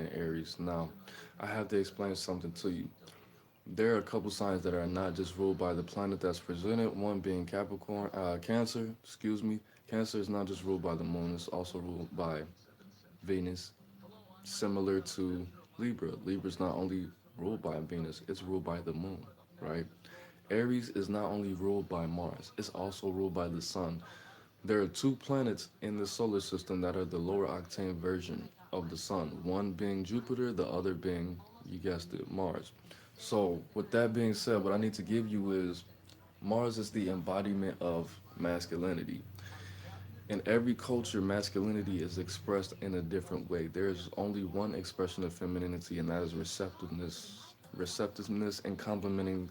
manipulating Aries. Now, I have to explain something to you. There are a couple signs that are not just ruled by the planet that's presented, one being Cancer, excuse me. Cancer is not just ruled by the moon, it's also ruled by Venus, similar to Libra. Libra is not only ruled by Venus, it's ruled by the moon, right? Aries is not only ruled by Mars, it's also ruled by the sun. There are two planets in the solar system that are the lower octane version of the sun, one being Jupiter, the other being, you guessed it, Mars. So, with that being said, what I need to give you is Mars is the embodiment of masculinity. In every culture, masculinity is expressed in a different way. There is only one expression of femininity, and that is receptiveness, and complimenting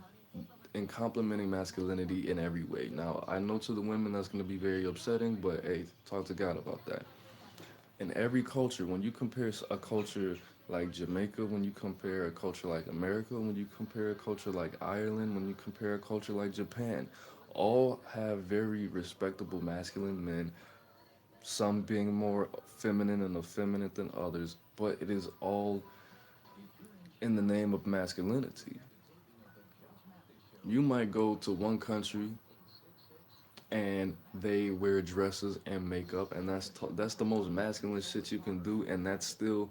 masculinity in every way. Now, I know to the women that's going to be very upsetting, but hey, talk to God about that. In every culture, when you compare a culture like Jamaica, when you compare a culture like America, when you compare a culture like Ireland, when you compare a culture like Japan, all have very respectable masculine men, some being more feminine and effeminate than others, but it is all in the name of masculinity. You might go to one country and they wear dresses and makeup, and that's the most masculine shit you can do, and that's still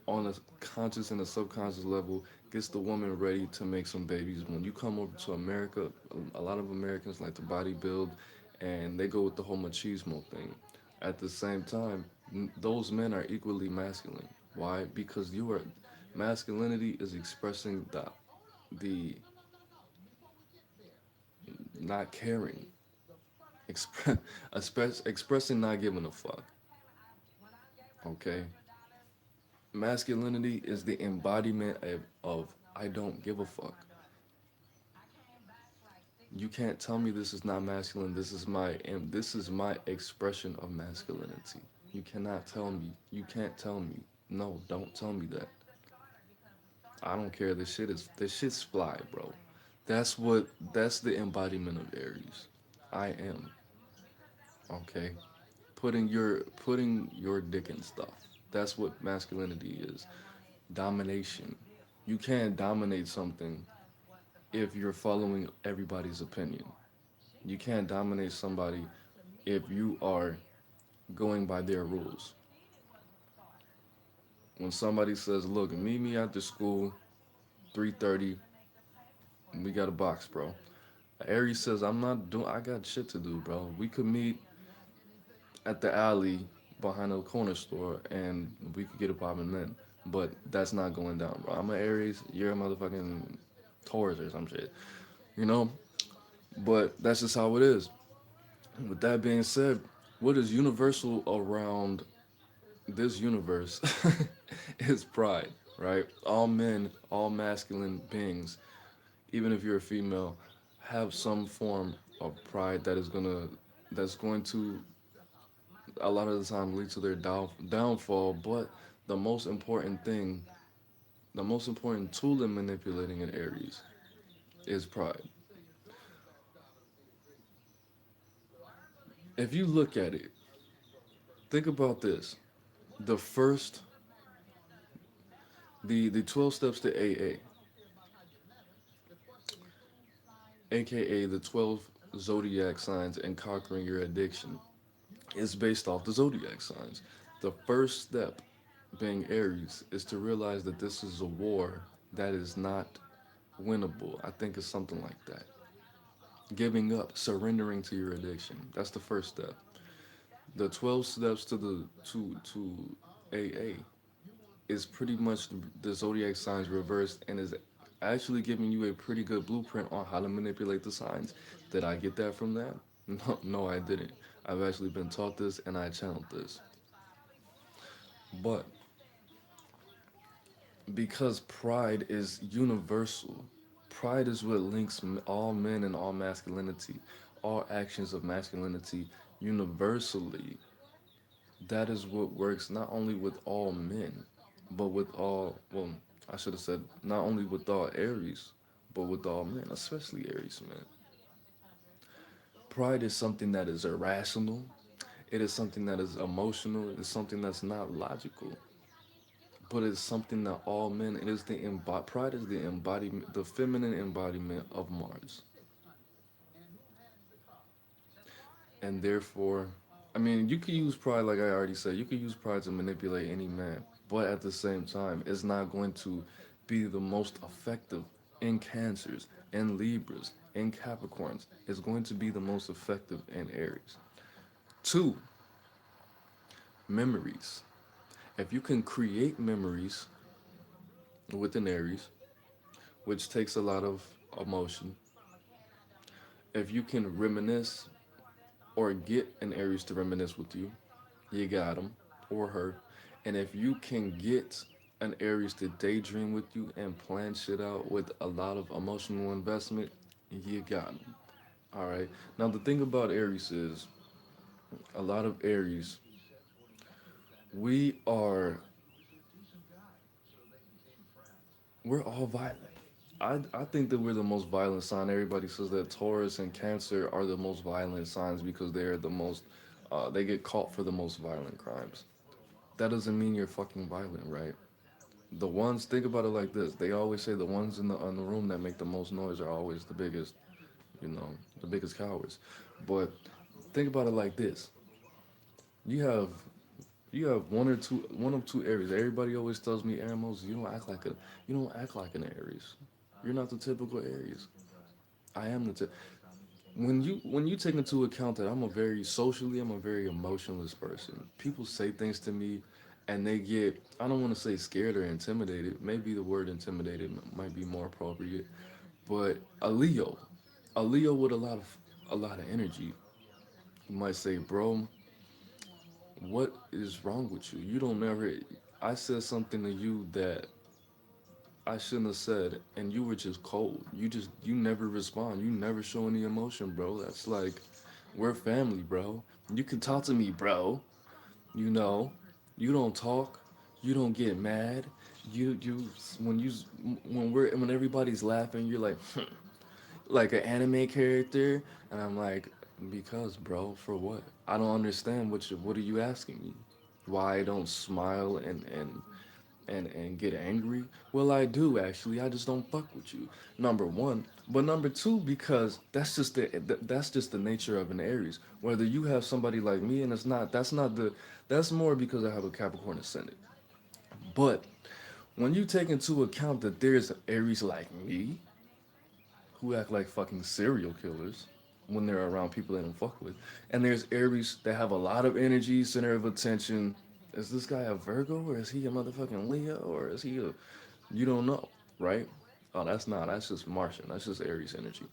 on a conscious and a subconscious level gets the woman ready to make some babies. When you come over to America, a lot of Americans like to bodybuild, and they go with the whole machismo thing. At the same time, those men are equally masculine. Why? Because you are masculinity is expressing the not caring, expressing not giving a fuck. Okay, masculinity is the embodiment of I don't give a fuck. You can't tell me this is not masculine. This is my expression of masculinity. You cannot tell me. You can't tell me. No, don't tell me that. I don't care. This shit's fly, bro. That's the embodiment of Aries. I am. Okay. Putting your dick in stuff. That's what masculinity is. Domination. You can't dominate something if you're following everybody's opinion. You can't dominate somebody if you are going by their rules. When somebody says, "Look, meet me after school, 3:30, we got a box, bro." Aries says, "I'm not doing. I got shit to do, bro. We could meet at the alley behind a corner store, and we could get it popping then. But that's not going down, bro. I'm an Aries. You're a motherfucking Taurus or some shit, you know. But that's just how it is. With that being said, what is universal around this universe is pride, right? All men, all masculine beings, even if you're a female, have some form of pride that's going to a lot of the time lead to their downfall. But the most important thing, the most important tool in manipulating an Aries is pride. If you look at it, think about this. The first, the 12 steps to AA, aka the 12 zodiac signs and conquering your addiction, is based off the zodiac signs. The first step, being Aries, is to realize that this is a war that is not winnable. I think it's something like that. Giving up, surrendering to your addiction. That's the first step. The 12 steps to AA is pretty much the zodiac signs reversed and is actually giving you a pretty good blueprint on how to manipulate the signs. Did I get that from that? No, no, I didn't. I've actually been taught this and I channeled this. But because pride is universal, pride is what links all men and all masculinity, all actions of masculinity universally. That is what works not only with all men, but with all, well, I should have said not only with all Aries, but with all men, especially Aries men. Pride is something that is irrational, it is something that is emotional, it is something that's not logical. but it's something that all men. It is pride is the embodiment, the feminine embodiment of Mars, and therefore, I mean, you could use pride, like I already said, you could use pride to manipulate any man, but at the same time, it's not going to be the most effective in Cancers, in Libras, in Capricorns. It's going to be the most effective in Aries. Two, memories. If you can create memories with an Aries, which takes a lot of emotion, if you can reminisce or get an Aries to reminisce with you, you got him or her. And if you can get an Aries to daydream with you and plan shit out with a lot of emotional investment, you got them. All right. Now the thing about Aries is a lot of Aries, we are we're all violent. I think that we're the most violent sign. Everybody says that Taurus and Cancer are the most violent signs because they're the most they get caught for the most violent crimes. That doesn't mean you're fucking violent, right? The ones, think about it like this. They always say the ones in the room that make the most noise are always the biggest, you know, the biggest cowards. But think about it like this. You have you have one of two Aries. Everybody always tells me, Amos, you don't act like an Aries. You're not the typical Aries. I am the when you take into account that I'm a very emotionless person. People say things to me and they get, I don't want to say scared or intimidated. Maybe the word intimidated might be more appropriate. But a Leo with a lot of energy might say, "Bro, what is wrong with you? You don't never I said something to you that I shouldn't have said, and you were just cold. You never respond. You never show any emotion, bro. That's like, we're family, bro. You can talk to me, bro. You know, you don't talk. You don't get mad. You when you when everybody's laughing, you're like like an anime character, and I'm like, because, bro, for what? I don't understand what are you asking me? Why I don't smile and get angry? Well, I do actually. I just don't fuck with you. Number one, but number two, because that's just the nature of an Aries. Whether you have somebody like me, and that's more because I have a Capricorn ascendant. But when you take into account that there's Aries like me who act like fucking serial killers when they're around people they don't fuck with, and there's Aries that have a lot of energy, center of attention. Is this guy a Virgo or is he a motherfucking Leo or is he a you don't know, right? Oh, that's just Martian. That's just Aries energy.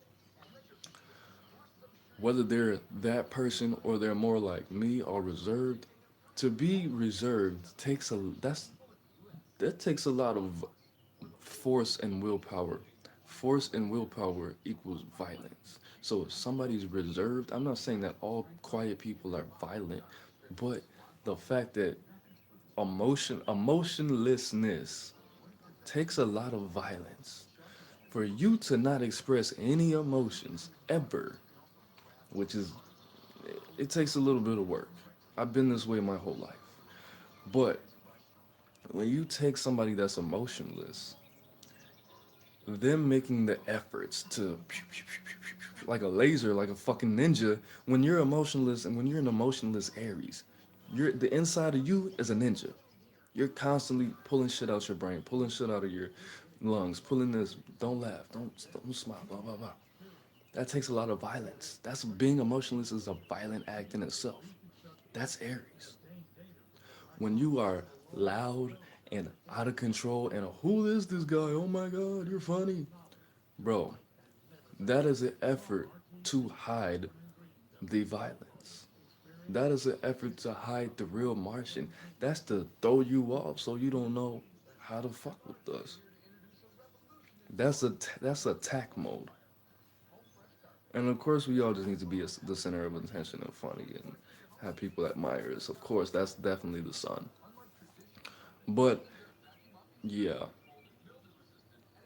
Whether they're that person or they're more like me or reserved, to be reserved that takes a lot of force and willpower. Force and willpower equals violence. So if somebody's reserved, I'm not saying that all quiet people are violent, but the fact that emotionlessness takes a lot of violence. For you to not express any emotions ever, which is, it takes a little bit of work. I've been this way my whole life. But when you take somebody that's emotionless, them making the efforts to like a laser, like a fucking ninja, when you're emotionless and when you're an emotionless Aries, the inside of you is a ninja. You're constantly pulling shit out your brain, pulling shit out of your lungs, pulling this. Don't laugh. Don't smile. Blah blah blah. That takes a lot of violence. That's being emotionless is a violent act in itself. That's Aries. When you are loud and out of control and who is this guy? Oh my god, you're funny, bro. That is an effort to hide the violence. That is an effort to hide the real Martian. That's to throw you off so you don't know how to fuck with us. That's attack mode. And of course, we all just need to be the center of attention and funny and have people admire us. Of course, that's definitely the sun. But yeah.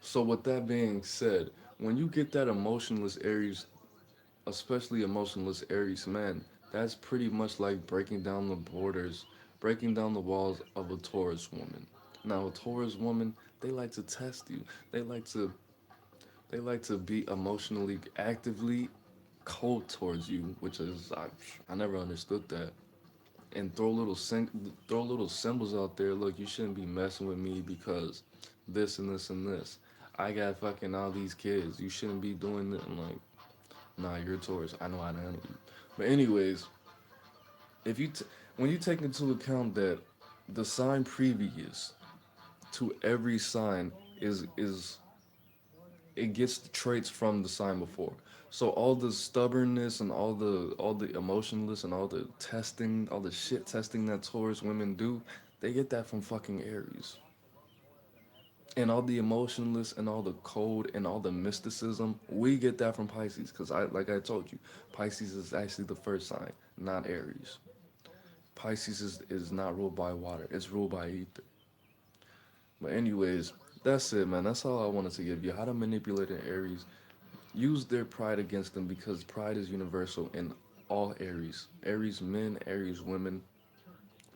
So with that being said, when you get that emotionless Aries, especially emotionless Aries man, that's pretty much like breaking down the borders, breaking down the walls of a Taurus woman. Now, a Taurus woman, they like to test you. They like to they like to be emotionally actively cold towards you, which is I never understood that. And throw little symbols out there. Look, you shouldn't be messing with me because this and this and this. I got fucking all these kids. You shouldn't be doing that. I'm like, nah, you're a Taurus. I know how to handle you. But anyways, if you when you take into account that the sign previous to every sign is it gets the traits from the sign before. So all the stubbornness and all the emotionless and all the testing, all the shit testing that Taurus women do, they get that from fucking Aries. And all the emotionless and all the cold and all the mysticism, we get that from Pisces. Cause like I told you, Pisces is actually the first sign, not Aries. Pisces is not ruled by water; it's ruled by ether. But anyways, that's it, man. That's all I wanted to give you. How to manipulate an Aries. Use their pride against them because pride is universal in all Aries. Aries men, Aries women,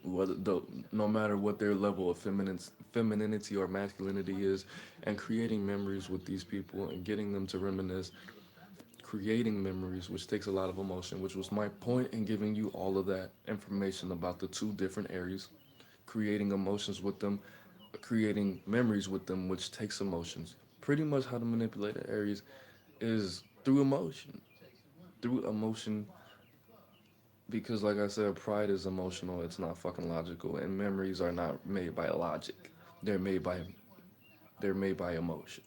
whether the, no matter what their level of femininity or masculinity is, and creating memories with these people and getting them to reminisce, creating memories, which takes a lot of emotion, which was my point in giving you all of that information about the two different Aries, creating emotions with them, creating memories with them, which takes emotions. Pretty much how to manipulate an Aries is through emotion. Through emotion, because like I said, pride is emotional, it's not fucking logical, and memories are not made by logic. They're made by they're made by emotion.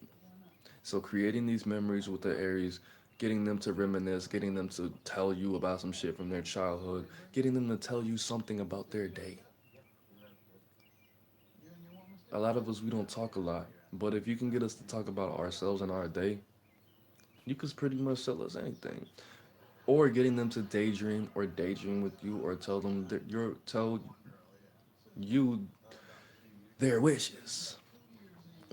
So creating these memories with the Aries, getting them to reminisce, getting them to tell you about some shit from their childhood, getting them to tell you something about their day. A lot of us we don't talk a lot, but if you can get us to talk about ourselves and our day, you could pretty much sell us anything. Or getting them to daydream with you, or tell them that tell you their wishes.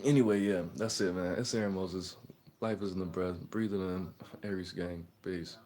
Anyway, yeah, that's it, man. It's Aaron Moses. Life is in the breath. Breathe it in. Aries gang. Peace.